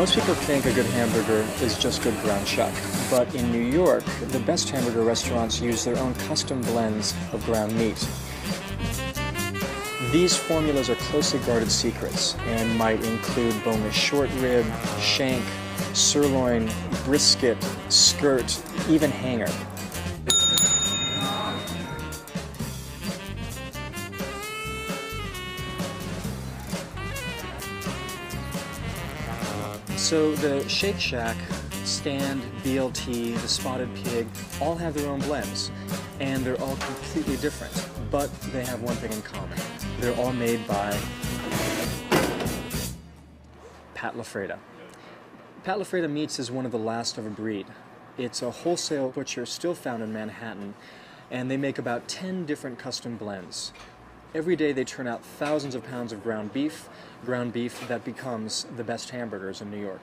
Most people think a good hamburger is just good ground chuck, but in New York, the best hamburger restaurants use their own custom blends of ground meat. These formulas are closely guarded secrets and might include boneless short rib, shank, sirloin, brisket, skirt, even hanger. So the Shake Shack, Stand, BLT, the Spotted Pig, all have their own blends, and they're all completely different, but they have one thing in common. They're all made by Pat LaFreda. Pat LaFreda Meats is one of the last of a breed. It's a wholesale butcher still found in Manhattan, and they make about 10 different custom blends. Every day they turn out thousands of pounds of ground beef that becomes the best hamburgers in New York.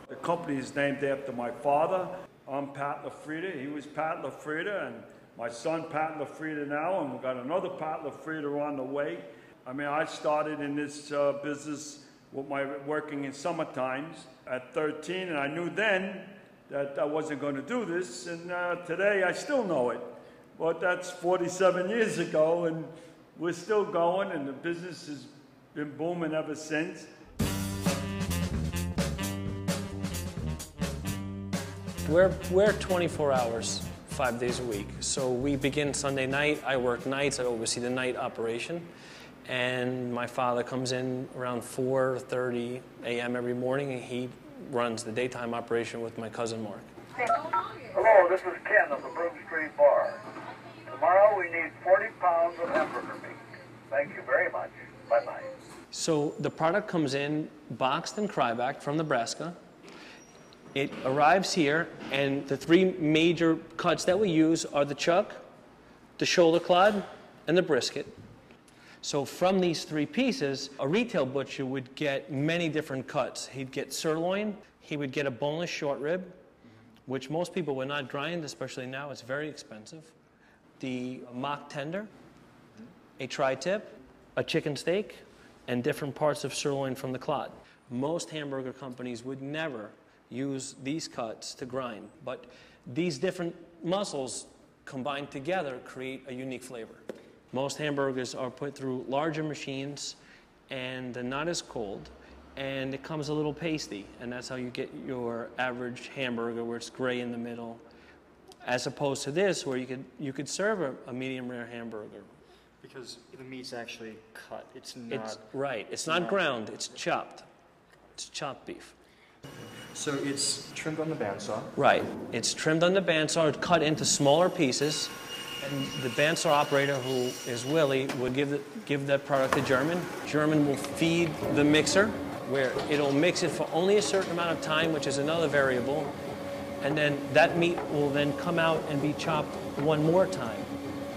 The company is named after my father. I'm Pat LaFreda. He was Pat LaFreda, and my son Pat LaFreda now, and we've got another Pat LaFreda on the way. I mean, I started in this business with my working in summer times at 13, and I knew then that I wasn't going to do this, and today I still know it. But that's 47 years ago, and we're still going, and the business has been booming ever since. We're 24 hours, 5 days a week. So we begin Sunday night. I work nights. I oversee the night operation. And my father comes in around 4:30 a.m. every morning, and he runs the daytime operation with my cousin Mark. Hello, this is Ken of the Broom Street Bar. Tomorrow we need 40 pounds of hamburger meat. Thank you very much. Bye-bye. So the product comes in boxed and cryovac from Nebraska. It arrives here, and the three major cuts that we use are the chuck, the shoulder clod, and the brisket. So from these three pieces, a retail butcher would get many different cuts. He'd get sirloin, he would get a boneless short rib, which most people would not grind, especially now, it's very expensive. The mock tender, a tri-tip, a chicken steak, and different parts of sirloin from the clod. Most hamburger companies would never use these cuts to grind, but these different muscles combined together create a unique flavor. Most hamburgers are put through larger machines, and they're not as cold, and it comes a little pasty, and that's how you get your average hamburger where it's gray in the middle, as opposed to this where you could serve a medium rare hamburger. Because the meat's actually cut. It's not... It's not ground, it's chopped. It's chopped beef. So it's trimmed on the bandsaw. Right. It's trimmed on the bandsaw, cut into smaller pieces, and the bandsaw operator, who is Willie, would give that product to German. German will feed the mixer, where it'll mix it for only a certain amount of time, which is another variable, and then that meat will then come out and be chopped one more time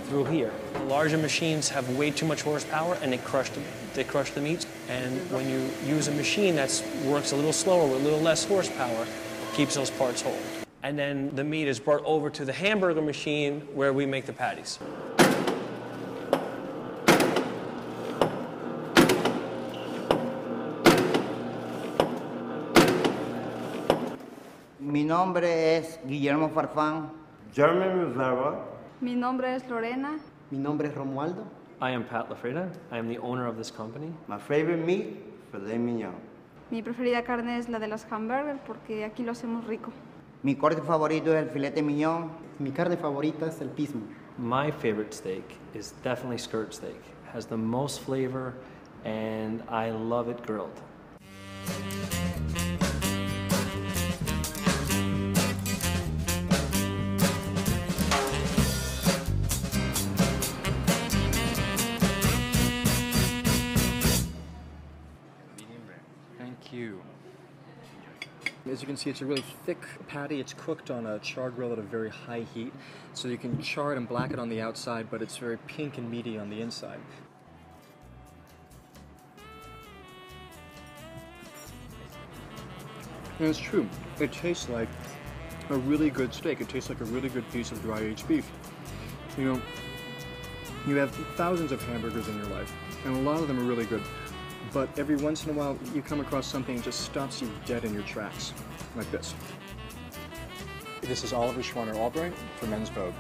through here. The larger machines have way too much horsepower, and they crush the meats. And when you use a machine that works a little slower with a little less horsepower, it keeps those parts whole. And then the meat is brought over to the hamburger machine where we make the patties. Mi nombre es Guillermo Farfán. German Rivera. Mi nombre es Lorena. Mi nombre es Romualdo. I am Pat LaFreda. I am the owner of this company. My favorite meat, filet mignon. Mi preferida carne es la de los hamburgers porque aquí lo hacemos rico. Mi corte favorito es el filete mignon. Mi carne favorita es el pismo. My favorite steak is definitely skirt steak. It has the most flavor, and I love it grilled. Thank you. As you can see, it's a really thick patty. It's cooked on a char grill at a very high heat, so you can char it and black it on the outside, but it's very pink and meaty on the inside. And it's true. It tastes like a really good steak. It tastes like a really good piece of dry aged beef. You know, you have thousands of hamburgers in your life, and a lot of them are really good. but every once in a while you come across something that just stops you dead in your tracks, like this. This is Oliver Schwarner Albright for Men's Vogue.